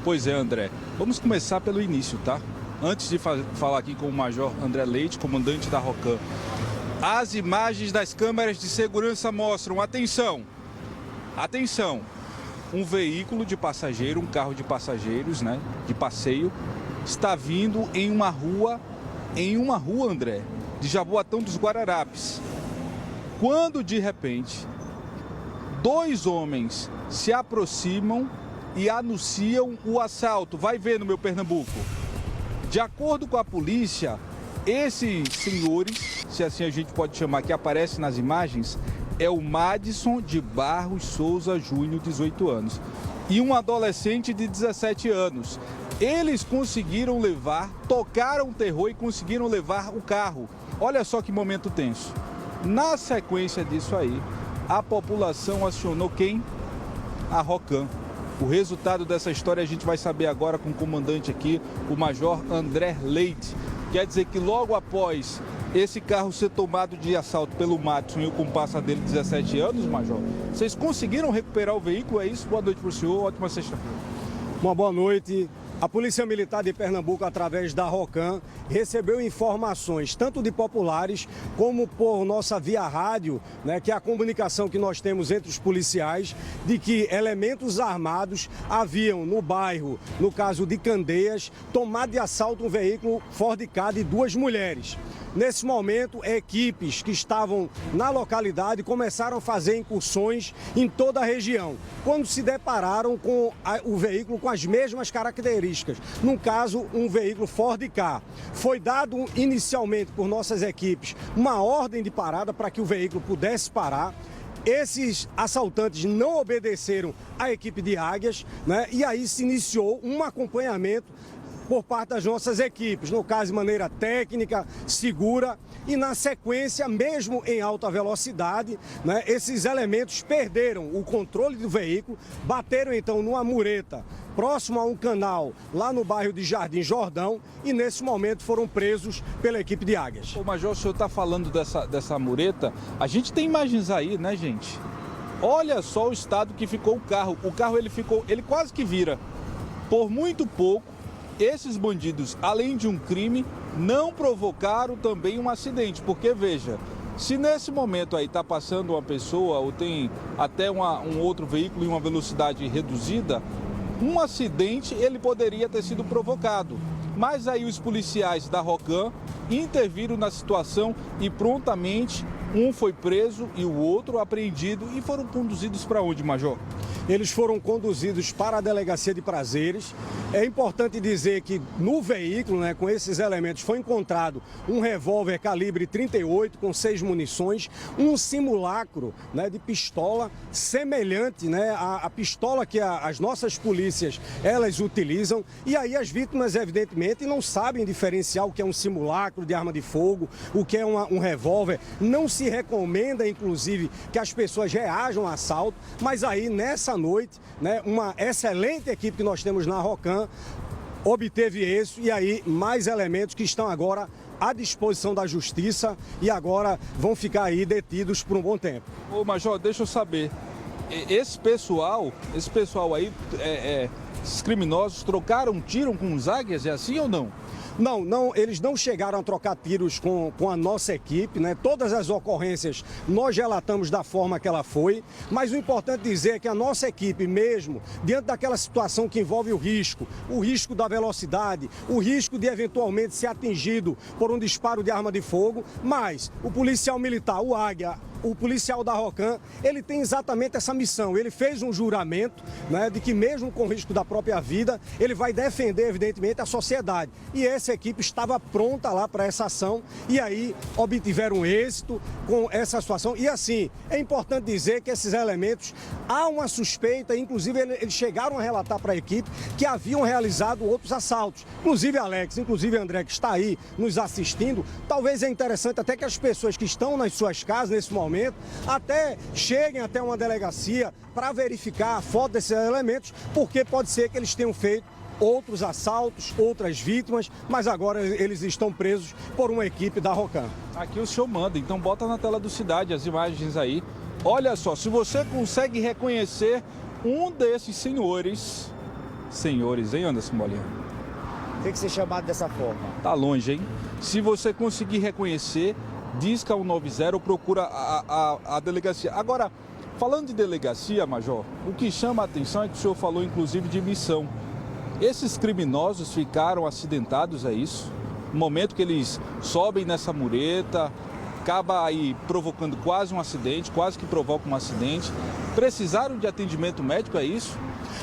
Pois é, André. Vamos começar pelo início, tá? Antes de falar aqui com o Major André Leite, comandante da ROCAM. As imagens das câmeras de segurança mostram, atenção, atenção, um veículo de passageiro, um carro de passageiros, né, de passeio, está vindo em uma rua, André, de Jaboatão dos Guararapes. Quando, de repente, dois homens se aproximam e anunciam o assalto. Vai vendo, meu Pernambuco. De acordo com a polícia, esses senhores, se assim a gente pode chamar, que aparece nas imagens, é o Madison de Barros Souza Júnior, 18 anos, e um adolescente de 17 anos. Eles conseguiram levar, tocaram terror e conseguiram levar o carro. Olha só que momento tenso. Na sequência disso aí, a população acionou quem? A ROCAM. O resultado dessa história a gente vai saber agora com o comandante aqui, o Major André Leite. Quer dizer que logo após esse carro ser tomado de assalto pelo Madison e o comparsa dele, 17 anos, Major, vocês conseguiram recuperar o veículo? É isso? Boa noite para o senhor, ótima sexta-feira. Uma boa noite. A Polícia Militar de Pernambuco, através da ROCAM, recebeu informações tanto de populares como por nossa via rádio, né, que é a comunicação que nós temos entre os policiais, de que elementos armados haviam no bairro, no caso de Candeias, tomado de assalto um veículo Ford Ka de duas mulheres. Nesse momento, equipes que estavam na localidade começaram a fazer incursões em toda a região, quando se depararam com o veículo com as mesmas características, no caso, um veículo Ford Ka. Foi dado inicialmente por nossas equipes uma ordem de parada para que o veículo pudesse parar. Esses assaltantes não obedeceram à equipe de Águias, né? E aí se iniciou um acompanhamento por parte das nossas equipes, no caso de maneira técnica, segura, e na sequência, mesmo em alta velocidade, né, esses elementos perderam o controle do veículo, bateram então numa mureta próximo a um canal lá no bairro de Jardim Jordão e nesse momento foram presos pela equipe de Águias. Ô, Major, o senhor está falando dessa mureta, a gente tem imagens aí, né, gente? Olha só o estado que ficou o carro ele quase que vira. Por muito pouco, esses bandidos, além de um crime, não provocaram também um acidente, porque veja, se nesse momento aí está passando uma pessoa ou tem até um outro veículo em uma velocidade reduzida, um acidente ele poderia ter sido provocado. Mas aí os policiais da ROCAM interviram na situação e prontamente um foi preso e o outro apreendido e foram conduzidos para onde, Major? Eles foram conduzidos para a delegacia de Prazeres. É importante dizer que no veículo, né, com esses elementos, foi encontrado um revólver calibre 38 com 6 munições, um simulacro, né, de pistola semelhante, né, à pistola que as nossas polícias elas utilizam. E aí as vítimas, evidentemente, não sabem diferenciar o que é um simulacro de arma de fogo, o que é um revólver. Não se recomenda, inclusive, que as pessoas reajam a assalto, mas aí nessa noite, né, uma excelente equipe que nós temos na ROCAM obteve isso e aí mais elementos que estão agora à disposição da justiça e agora vão ficar aí detidos por um bom tempo. Ô, Major, deixa eu saber, esse pessoal aí, esses criminosos trocaram tiro com os Águias, é assim ou não? Não, eles não chegaram a trocar tiros com a nossa equipe, né? Todas as ocorrências nós relatamos da forma que ela foi, mas o importante dizer é que a nossa equipe mesmo, diante daquela situação que envolve o risco da velocidade, o risco de eventualmente ser atingido por um disparo de arma de fogo, mas o policial militar, o Águia, o policial da ROCAM, ele tem exatamente essa missão. Ele fez um juramento, né, de que mesmo com risco da própria vida, ele vai defender, evidentemente, a sociedade. E essa equipe estava pronta lá para essa ação e aí obtiveram êxito com essa situação. E assim, é importante dizer que esses elementos, há uma suspeita, inclusive eles chegaram a relatar para a equipe que haviam realizado outros assaltos. Inclusive Alex, inclusive André, que está aí nos assistindo, talvez é interessante até que as pessoas que estão nas suas casas nesse momento até cheguem até uma delegacia para verificar a foto desses elementos, porque pode ser que eles tenham feito outros assaltos, outras vítimas, mas agora eles estão presos por uma equipe da ROCAM. Aqui o senhor manda, então bota na tela do Cidade as imagens aí. Olha só, se você consegue reconhecer um desses senhores, senhores, hein, Anderson Bolinha? Tem que ser chamado dessa forma. Tá longe, hein? Se você conseguir reconhecer, diz que é 190 ou procura a delegacia. Agora, falando de delegacia, Major, o que chama a atenção é que o senhor falou inclusive de missão. Esses criminosos ficaram acidentados, é isso? No momento que eles sobem nessa mureta, acaba aí provocando quase um acidente, quase que provoca um acidente. Precisaram de atendimento médico, é isso?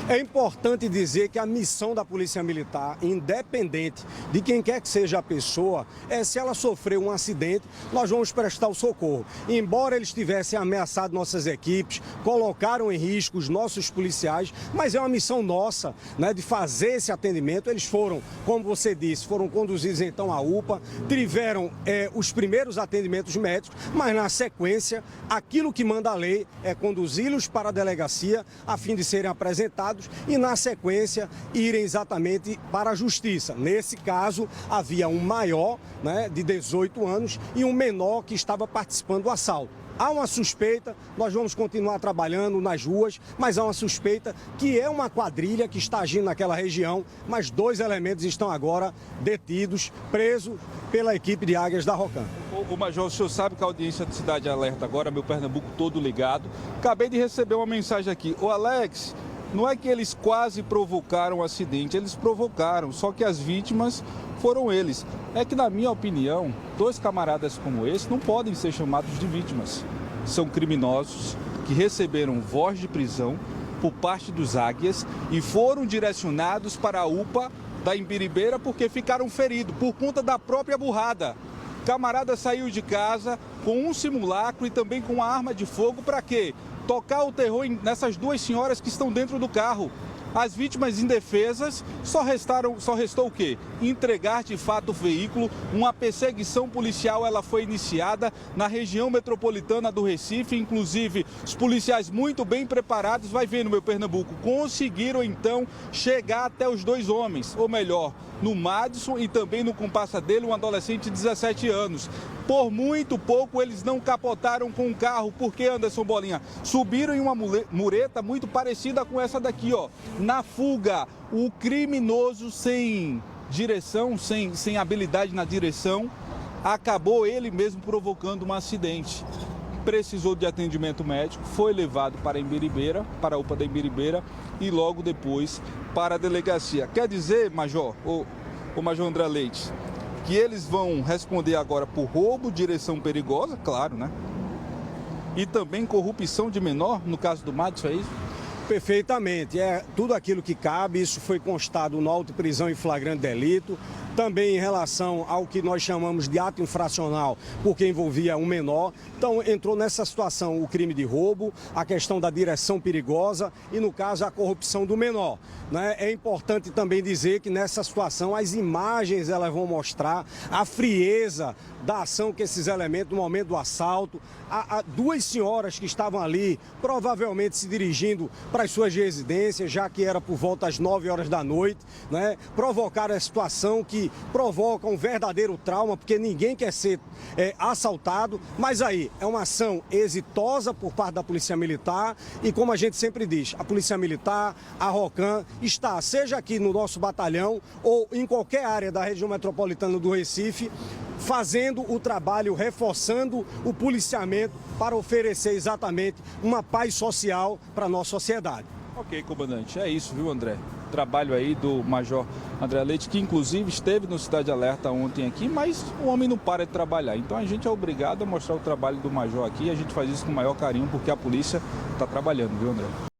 É importante dizer que a missão da Polícia Militar, independente de quem quer que seja a pessoa, é se ela sofreu um acidente, nós vamos prestar o socorro. Embora eles tivessem ameaçado nossas equipes, colocaram em risco os nossos policiais, mas é uma missão nossa, né, de fazer esse atendimento. Eles foram, como você disse, foram conduzidos então à UPA, tiveram os primeiros atendimentos médicos, mas na sequência, aquilo que manda a lei é conduzi-los para a delegacia a fim de serem apresentados e, na sequência, irem exatamente para a justiça. Nesse caso, havia um maior, né, de 18 anos e um menor que estava participando do assalto. Há uma suspeita, nós vamos continuar trabalhando nas ruas, mas há uma suspeita que é uma quadrilha que está agindo naquela região, mas 2 elementos estão agora detidos, presos pela equipe de Águias da Rocan. O Major, o senhor sabe que a audiência de Cidade Alerta agora, meu Pernambuco todo ligado. Acabei de receber uma mensagem aqui. Ô Alex, não é que eles quase provocaram um acidente, eles provocaram, só que as vítimas foram eles. É que, na minha opinião, 2 camaradas como esse não podem ser chamados de vítimas. São criminosos que receberam voz de prisão por parte dos Águias e foram direcionados para a UPA da Imbiribeira porque ficaram feridos por conta da própria burrada. O camarada saiu de casa com um simulacro e também com uma arma de fogo para quê? Tocar o terror nessas 2 senhoras que estão dentro do carro. As vítimas indefesas só restou o quê? Entregar de fato o veículo. Uma perseguição policial ela foi iniciada na região metropolitana do Recife. Inclusive, os policiais muito bem preparados, vai vendo, meu Pernambuco, conseguiram então chegar até os 2 homens, ou melhor, no Madison e também no comparsa dele, um adolescente de 17 anos. Por muito pouco eles não capotaram com o carro, porque, Anderson Bolinha, subiram em uma mureta muito parecida com essa daqui, ó. Na fuga, o criminoso sem direção, sem habilidade na direção, acabou ele mesmo provocando um acidente. Precisou de atendimento médico, foi levado para a Imbiribeira, para a UPA da Imbiribeira e logo depois para a delegacia. Quer dizer, Major, o Major André Leite, que eles vão responder agora por roubo, direção perigosa, claro, né? E também corrupção de menor, no caso do Madison, é isso? Perfeitamente, é tudo aquilo que cabe, isso foi constado no auto de prisão em flagrante delito, também em relação ao que nós chamamos de ato infracional, porque envolvia um menor. Então entrou nessa situação o crime de roubo, a questão da direção perigosa e, no caso, a corrupção do menor, né? É importante também dizer que nessa situação as imagens elas vão mostrar a frieza da ação que esses elementos, no momento do assalto, há 2 senhoras que estavam ali, provavelmente se dirigindo para as suas residências, já que era por volta das 9 horas da noite, né? Provocaram a situação que provoca um verdadeiro trauma, porque ninguém quer ser assaltado, mas aí é uma ação exitosa por parte da Polícia Militar e, como a gente sempre diz, a Polícia Militar, a Rocan, está, seja aqui no nosso batalhão ou em qualquer área da região metropolitana do Recife, fazendo o trabalho, reforçando o policiamento para oferecer exatamente uma paz social para a nossa sociedade. Ok, comandante, é isso, viu, André? Trabalho aí do Major André Leite, que inclusive esteve no Cidade Alerta ontem aqui, mas o homem não para de trabalhar. Então a gente é obrigado a mostrar o trabalho do Major aqui e a gente faz isso com o maior carinho porque a polícia está trabalhando, viu, André?